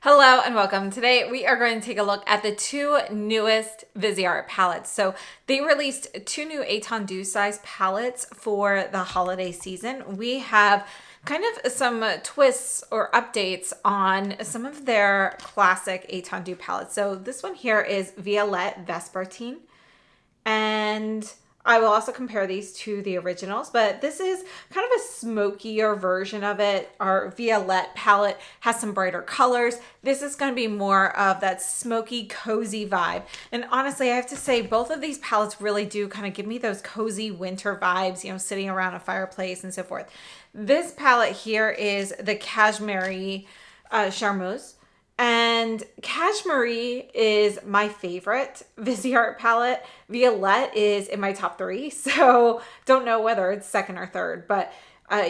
Hello and welcome. Today we are going to take a look at the two newest VISEART palettes. So they released two new Etendu size palettes for the holiday season. We have kind of some twists or updates on some of their classic Etendu palettes. So this one here is Violette Vespertine, and I will also compare these to the originals, but this is kind of a smokier version of it. Our Violette palette has some brighter colors. This is going to be more of that smoky, cozy vibe. And honestly, I have to say both of these palettes really do kind of give me those cozy winter vibes, you know, sitting around a fireplace and so forth. This palette here is the Cashmerie Charmeuse. And Cashmerie is my favorite VISEART palette. Violette is in my top three, so don't know whether it's second or third, but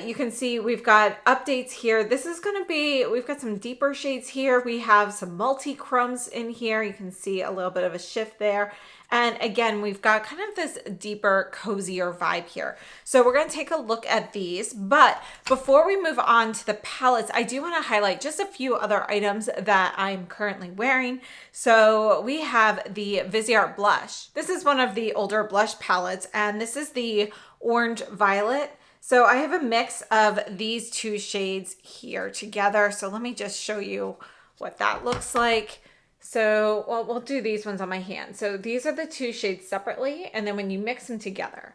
you can see we've got updates here. This is going to be, we've got some deeper shades here. We have some multi-chromes in here. You can see a little bit of a shift there. And again, we've got kind of this deeper, cozier vibe here. So we're going to take a look at these. But before we move on to the palettes, I do want to highlight just a few other items that I'm currently wearing. So we have the VISEART blush. This is one of the older blush palettes, and this is the Orange Violet. So I have a mix of these two shades here together. So let me just show you what that looks like. So, well, we'll do these ones on my hand. So these are the two shades separately, and then when you mix them together,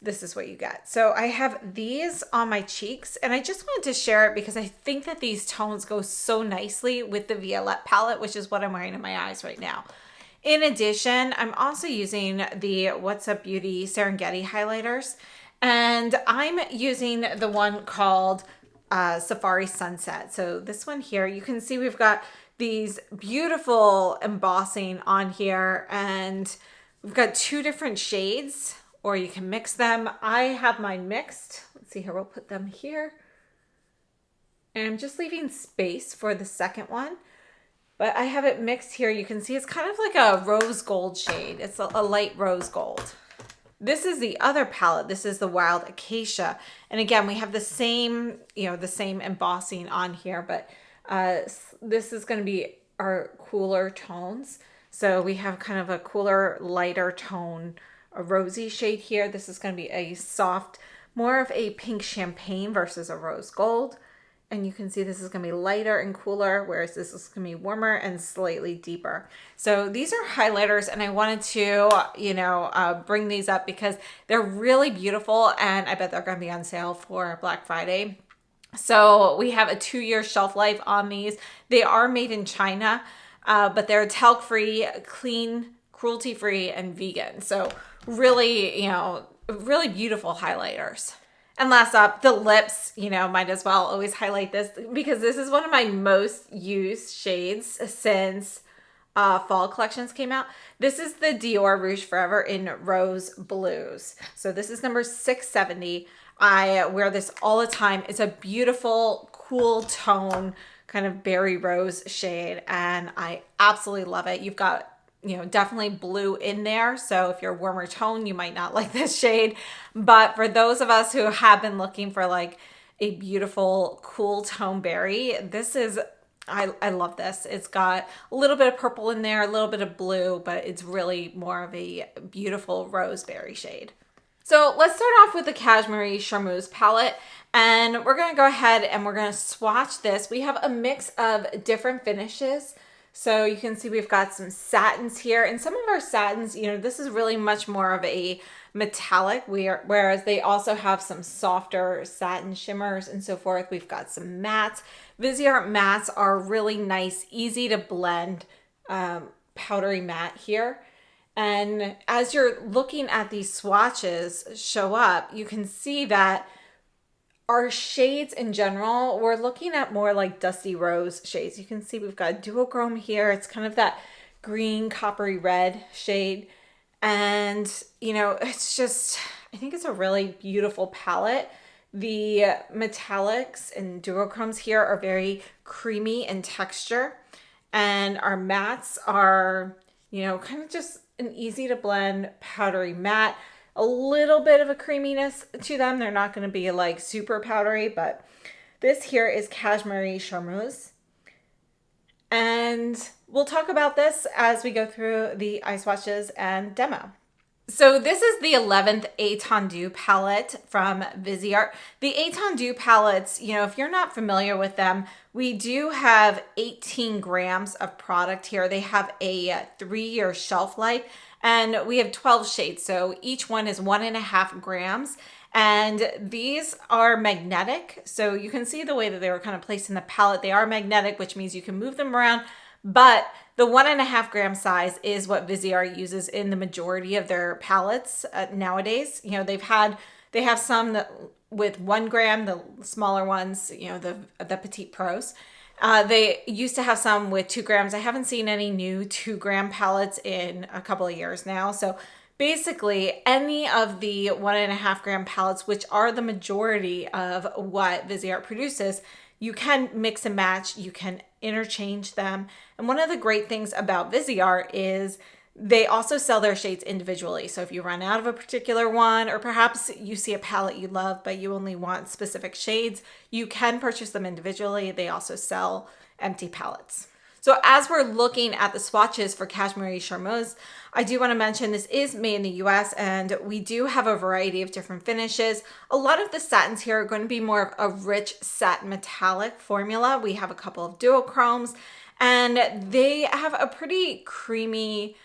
this is what you get. So I have these on my cheeks, and I just wanted to share it because I think that these tones go so nicely with the Violette palette, which is what I'm wearing in my eyes right now. In addition, I'm also using the What's Up Beauty Serengeti highlighters, and I'm using the one called Safari Sunset. So this one here, you can see we've got these beautiful embossing on here, and we've got two different shades, or you can mix them. I have mine mixed. Let's see here, we'll put them here. And I'm just leaving space for the second one, but I have it mixed here. You can see it's kind of like a rose gold shade. It's a light rose gold. This is the other palette. This is the Wild Acacia. And again, we have the same, the same embossing on here, but this is going to be our cooler tones. So we have kind of a cooler, lighter tone, a rosy shade here. This is going to be a soft, more of a pink champagne versus a rose gold. And you can see this is going to be lighter and cooler, whereas this is going to be warmer and slightly deeper. So these are highlighters, and I wanted to, bring these up because they're really beautiful, and I bet they're going to be on sale for Black Friday. So we have a 2-year shelf life on these. They are made in China, but they're talc-free, clean, cruelty-free, and vegan. So really, really beautiful highlighters. And last up, the lips, might as well always highlight this because this is one of my most used shades since fall collections came out. This is the Dior Rouge Forever in Rose Blues. So this is number 670. I wear this all the time. It's a beautiful, cool tone, kind of berry rose shade, and I absolutely love it. You've got, definitely blue in there. So if you're a warmer tone, you might not like this shade. But for those of us who have been looking for like a beautiful, cool tone berry, this is, I love this. It's got a little bit of purple in there, a little bit of blue, but it's really more of a beautiful roseberry shade. So let's start off with the Cashmerie Charmeuse palette, and we're going to go ahead and we're going to swatch this. We have a mix of different finishes. So you can see we've got some satins here, and some of our satins, this is really much more of a metallic, whereas they also have some softer satin shimmers and so forth. We've got some mattes. VISEART mattes are really nice, easy to blend, powdery matte here. And as you're looking at these swatches show up, you can see that our shades in general, we're looking at more like dusty rose shades. You can see we've got duochrome here. It's kind of that green coppery red shade. And, it's just, I think it's a really beautiful palette. The metallics and duochromes here are very creamy in texture. And our mattes are, kind of just an easy to blend powdery matte, a little bit of a creaminess to them. They're not going to be like super powdery, but this here is Cashmerie Charmeuse. And we'll talk about this as we go through the eye swatches and demo. So this is the 11th Etendu palette from Viseart. The Etendu palettes, you know, if you're not familiar with them, we do have 18 grams of product here. They have a 3-year shelf life, and we have 12 shades. So each one is 1.5 grams. And these are magnetic. So you can see the way that they were kind of placed in the palette. They are magnetic, which means you can move them around, but the 1.5 gram size is what Viseart uses in the majority of their palettes nowadays. You know, they have some that with 1 gram, the smaller ones, you know, the Petite Pros. They used to have some with 2 grams. I haven't seen any new 2 gram palettes in a couple of years now. So basically, any of the 1.5 gram palettes, which are the majority of what Viseart produces, you can mix and match, you can interchange them. And one of the great things about Viseart is they also sell their shades individually. So if you run out of a particular one, or perhaps you see a palette you love, but you only want specific shades, you can purchase them individually. They also sell empty palettes. So as we're looking at the swatches for Cashmerie Charmeuse, I do want to mention this is made in the US, and we do have a variety of different finishes. A lot of the satins here are going to be more of a rich satin metallic formula. We have a couple of duochromes, and they have a pretty creamy,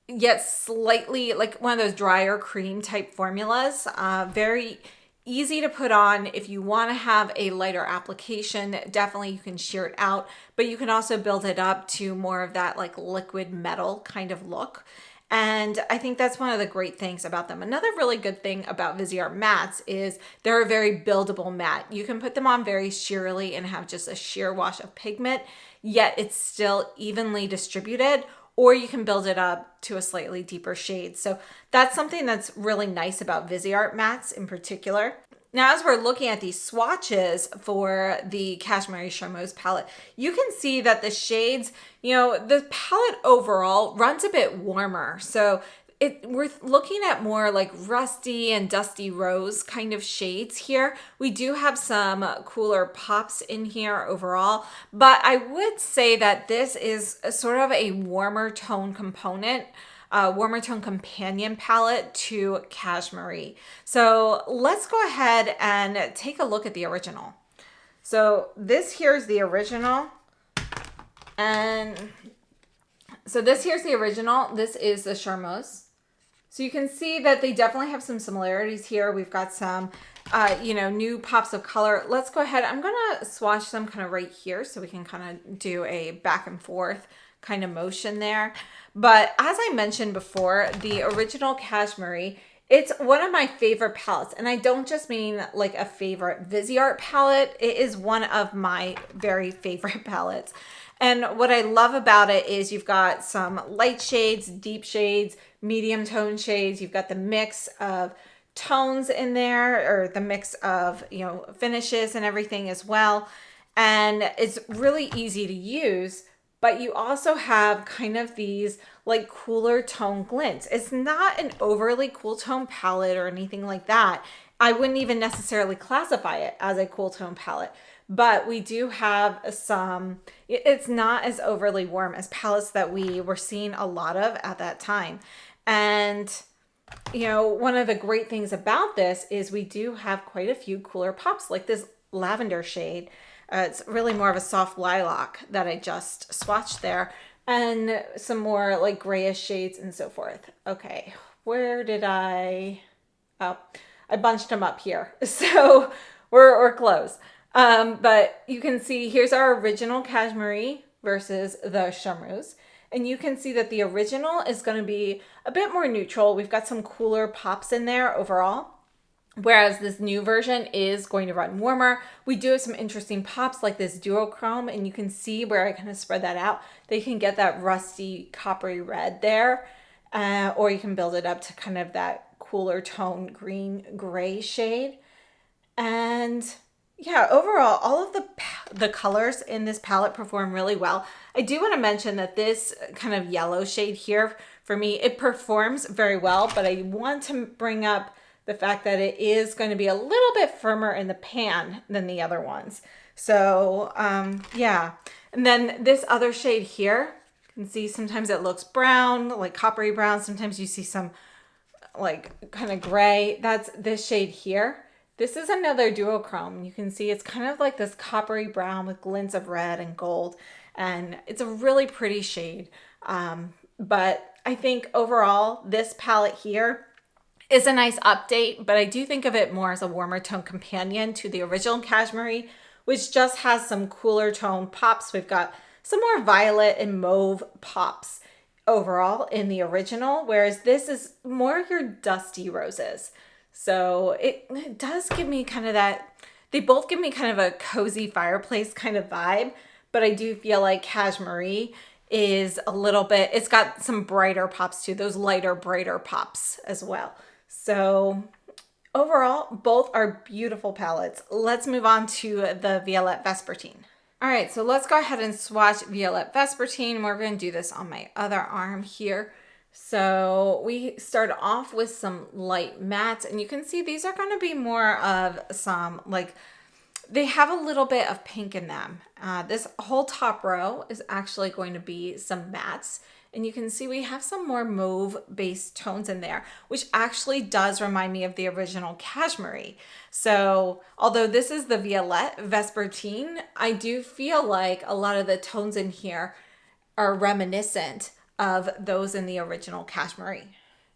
yet slightly like one of those drier cream type formulas. Very easy to put on. If you want to have a lighter application, definitely you can sheer it out, but you can also build it up to more of that like liquid metal kind of look. And I think that's one of the great things about them. Another really good thing about Viseart mattes is they're a very buildable matte. You can put them on very sheerly and have just a sheer wash of pigment, yet it's still evenly distributed, or you can build it up to a slightly deeper shade. So that's something that's really nice about Viseart mattes in particular. Now, as we're looking at these swatches for the Cashmerie Charmeuse palette, you can see that the shades, you know, the palette overall runs a bit warmer. So we're looking at more like rusty and dusty rose kind of shades here. We do have some cooler pops in here overall, but I would say that this is a sort of a warmer tone component, warmer tone companion palette to Cashmerie. So let's go ahead and take a look at the original. So this here is the original, and so this here's the original. This is the Charmeuse. So you can see that they definitely have some similarities here. We've got some, you know, new pops of color. Let's go ahead. I'm going to swatch them kind of right here so we can kind of do a back and forth kind of motion there. But as I mentioned before, the original Cashmerie, it's one of my favorite palettes. And I don't just mean like a favorite Viseart palette. It is one of my very favorite palettes. And what I love about it is you've got some light shades, deep shades, medium tone shades. You've got the mix of tones in there, or the mix of, you know, finishes and everything as well. And it's really easy to use, but you also have kind of these like cooler tone glints. It's not an overly cool tone palette or anything like that. I wouldn't even necessarily classify it as a cool tone palette. But we do have some, it's not as overly warm as palettes that we were seeing a lot of at that time. And, you know, one of the great things about this is we do have quite a few cooler pops, like this lavender shade. It's really more of a soft lilac that I just swatched there, and some more like grayish shades and so forth. Okay, where did I bunched them up here. So we're close. But you can see here's our original Cashmerie versus the Charmeuse. And you can see that the original is going to be a bit more neutral. We've got some cooler pops in there overall, whereas this new version is going to run warmer. We do have some interesting pops like this duochrome, and you can see where I kind of spread that out. They can get that rusty coppery red there, or you can build it up to kind of that cooler tone green gray shade. And yeah, overall, all of the colors in this palette perform really well. I do want to mention that this kind of yellow shade here, for me, it performs very well, but I want to bring up the fact that it is going to be a little bit firmer in the pan than the other ones. So yeah, And then this other shade here, you can see sometimes it looks brown, like coppery brown. Sometimes you see some like kind of gray. That's this shade here. This is another duochrome. You can see it's kind of like this coppery brown with glints of red and gold. And it's a really pretty shade. But I think overall, this palette here is a nice update, but I do think of it more as a warmer tone companion to the original Cashmerie, which just has some cooler tone pops. We've got some more violet and mauve pops overall in the original, whereas this is more your dusty roses. So it does give me kind of that, they both give me kind of a cozy fireplace kind of vibe, but I do feel like Cashmerie is a little bit, it's got some brighter pops too, those lighter, brighter pops as well. So overall, both are beautiful palettes. Let's move on to the Violette Vespertine. All right, so let's go ahead and swatch Violette Vespertine. We're going to do this on my other arm here. So we start off with some light mattes, and you can see these are going to be more of some, like, they have a little bit of pink in them. This whole top row is actually going to be some mattes. And you can see we have some more mauve-based tones in there, which actually does remind me of the original Cashmerie. So although this is the Violette Vespertine, I do feel like a lot of the tones in here are reminiscent of those in the original Cashmerie.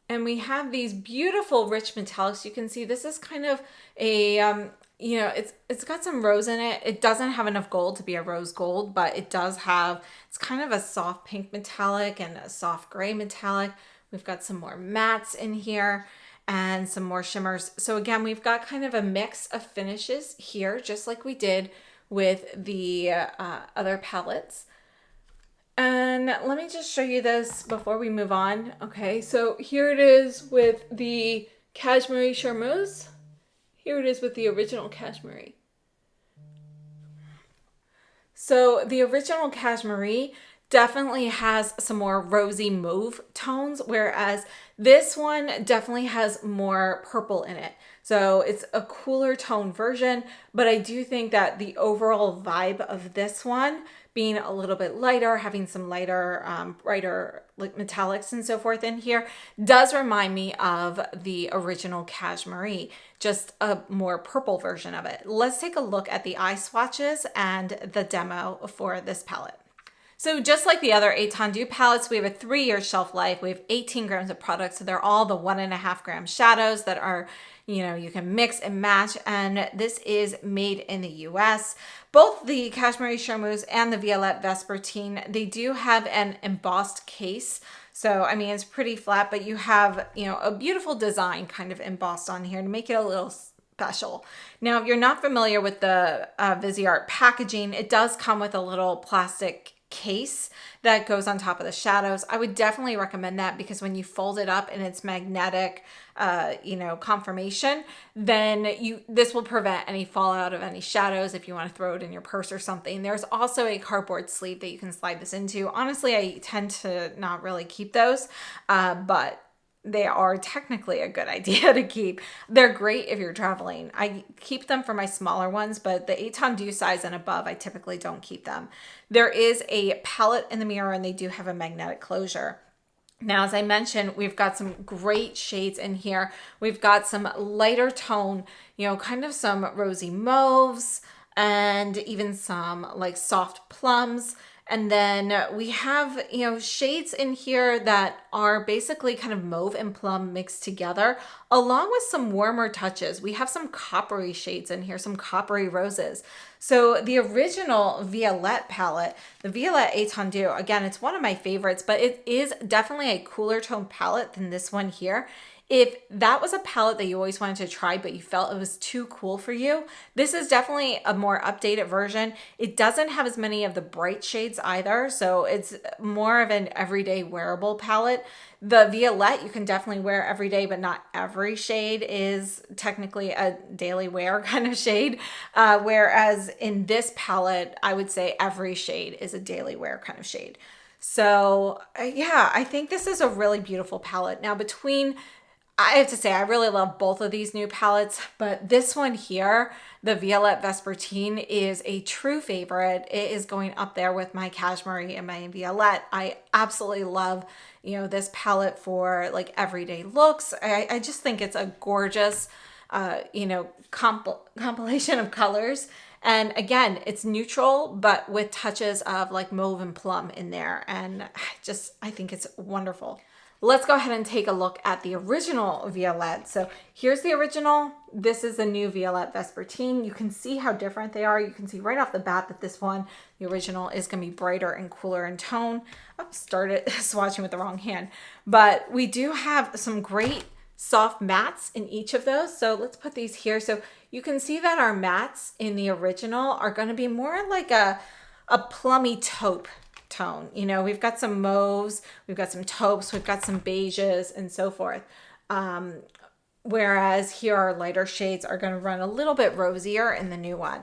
And we have these beautiful rich metallics. You can see this is kind of a you know, it's got some rose in it. It doesn't have enough gold to be a rose gold, but it does have, it's kind of a soft pink metallic and a soft gray metallic. We've got some more mattes in here and some more shimmers. So again, we've got kind of a mix of finishes here, just like we did with the other palettes. And let me just show you this before we move on. Okay, so here it is with the Cashmerie Charmeuse. Here it is with the original Cashmerie. So the original Cashmerie definitely has some more rosy mauve tones, whereas this one definitely has more purple in it. So it's a cooler tone version, but I do think that the overall vibe of this one being a little bit lighter, having some lighter, brighter like metallics and so forth in here, does remind me of the original Cashmerie, just a more purple version of it. Let's take a look at the eye swatches and the demo for this palette. So just like the other Etendu palettes, we have a 3-year shelf life. We have 18 grams of product. So they're all the 1.5 gram shadows that are, you know, you can mix and match. And this is made in the US. Both the Cashmerie Charmeuse and the Violette Vespertine, they do have an embossed case. So, I mean, it's pretty flat, but you have, you know, a beautiful design kind of embossed on here to make it a little special. Now, if you're not familiar with the VISEART packaging, it does come with a little plastic case that goes on top of the shadows. I would definitely recommend that because when you fold it up in its magnetic, you know, conformation, then this will prevent any fallout of any shadows if you want to throw it in your purse or something. There's also a cardboard sleeve that you can slide this into. Honestly, I tend to not really keep those, but they are technically a good idea to keep. They're great if you're traveling. I keep them for my smaller ones, but the Etendu size and above, I typically don't keep them. There is a palette in the mirror and they do have a magnetic closure. Now, as I mentioned, we've got some great shades in here. We've got some lighter tone, you know, kind of some rosy mauves and even some like soft plums. And then we have, you know, shades in here that are basically kind of mauve and plum mixed together, along with some warmer touches. We have some coppery shades in here, some coppery roses. So the original Violette palette, the Violette Etendu, again, it's one of my favorites, but it is definitely a cooler tone palette than this one here. If that was a palette that you always wanted to try, but you felt it was too cool for you, this is definitely a more updated version. It doesn't have as many of the bright shades either, so it's more of an everyday wearable palette. The Violette, you can definitely wear every day, but not every shade is technically a daily wear kind of shade. Whereas in this palette, I would say every shade is a daily wear kind of shade. So yeah, I think this is a really beautiful palette. Now between I have to say, I really love both of these new palettes, but this one here, the Violette Vespertine, is a true favorite. It is going up there with my Cashmerie and my Violette. I absolutely love, this palette for like everyday looks. I just think it's a gorgeous, compilation of colors. And again, it's neutral, but with touches of like mauve and plum in there. And I think it's wonderful. Let's go ahead and take a look at the original Violette. So here's the original. This is the new Violette Vespertine. You can see how different they are. You can see right off the bat that this one, the original, is going to be brighter and cooler in tone. I started swatching with the wrong hand. But we do have some great soft mattes in each of those. So let's put these here. So you can see that our mattes in the original are going to be more like a plummy taupe tone. We've got some mauves, we've got some taupes, we've got some beiges and so forth. Whereas here our lighter shades are going to run a little bit rosier in the new one.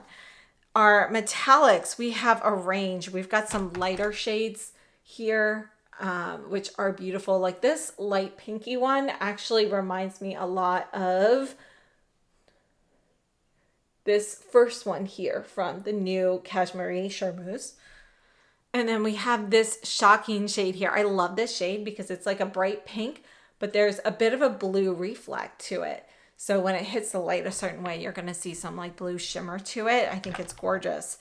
Our metallics, we have a range. We've got some lighter shades here, which are beautiful. Like this light pinky one actually reminds me a lot of this first one here from the new Cashmerie Charmeuse. And then we have this shocking shade here. I love this shade because it's like a bright pink, but there's a bit of a blue reflect to it. So when it hits the light a certain way, you're going to see some like blue shimmer to it. I think it's gorgeous.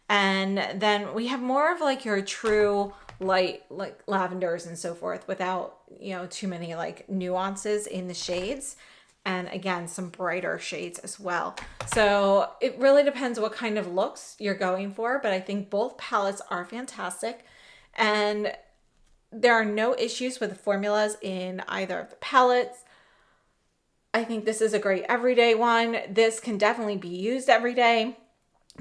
And then we have more of like your true light, like lavenders and so forth, without, too many like nuances in the shades. And again, some brighter shades as well. So it really depends what kind of looks you're going for, but I think both palettes are fantastic. And there are no issues with the formulas in either of the palettes. I think this is a great everyday one. This can definitely be used every day,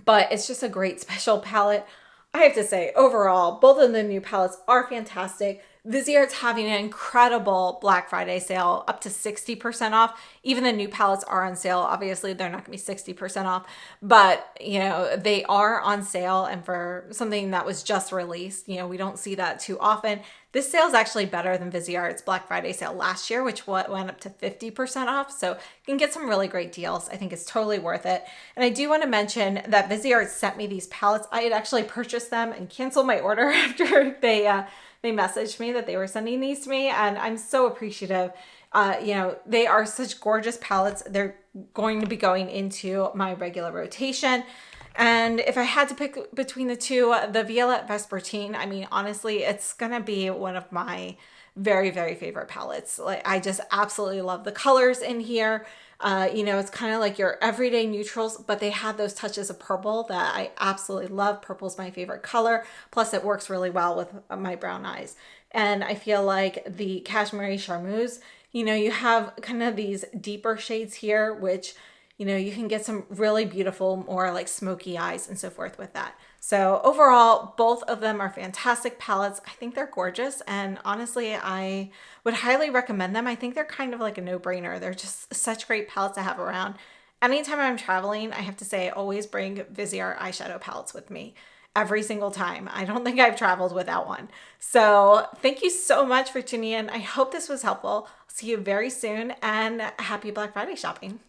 but it's just a great special palette. I have to say, overall, both of the new palettes are fantastic. Viseart's having an incredible Black Friday sale, up to 60% off. Even the new palettes are on sale. Obviously, they're not going to be 60% off, but they are on sale. And for something that was just released, we don't see that too often. This sale is actually better than Viseart's Black Friday sale last year, which went up to 50% off. So you can get some really great deals. I think it's totally worth it. And I do want to mention that Viseart sent me these palettes. I had actually purchased them and canceled my order after they messaged me that they were sending these to me, and I'm so appreciative. They are such gorgeous palettes. They're going to be going into my regular rotation. And if I had to pick between the two, the Violette Vespertine, I mean, honestly, it's going to be one of my very, very favorite palettes. Like, I just absolutely love the colors in here. It's kind of like your everyday neutrals, but they have those touches of purple that I absolutely love. Purple's my favorite color. Plus it works really well with my brown eyes. And I feel like the Cashmerie Charmeuse, you have kind of these deeper shades here, which, you can get some really beautiful, more like smoky eyes and so forth with that. So overall, both of them are fantastic palettes. I think they're gorgeous. And honestly, I would highly recommend them. I think they're kind of like a no-brainer. They're just such great palettes to have around. Anytime I'm traveling, I have to say I always bring Viseart eyeshadow palettes with me every single time. I don't think I've traveled without one. So thank you so much for tuning in. I hope this was helpful. See you very soon, and happy Black Friday shopping.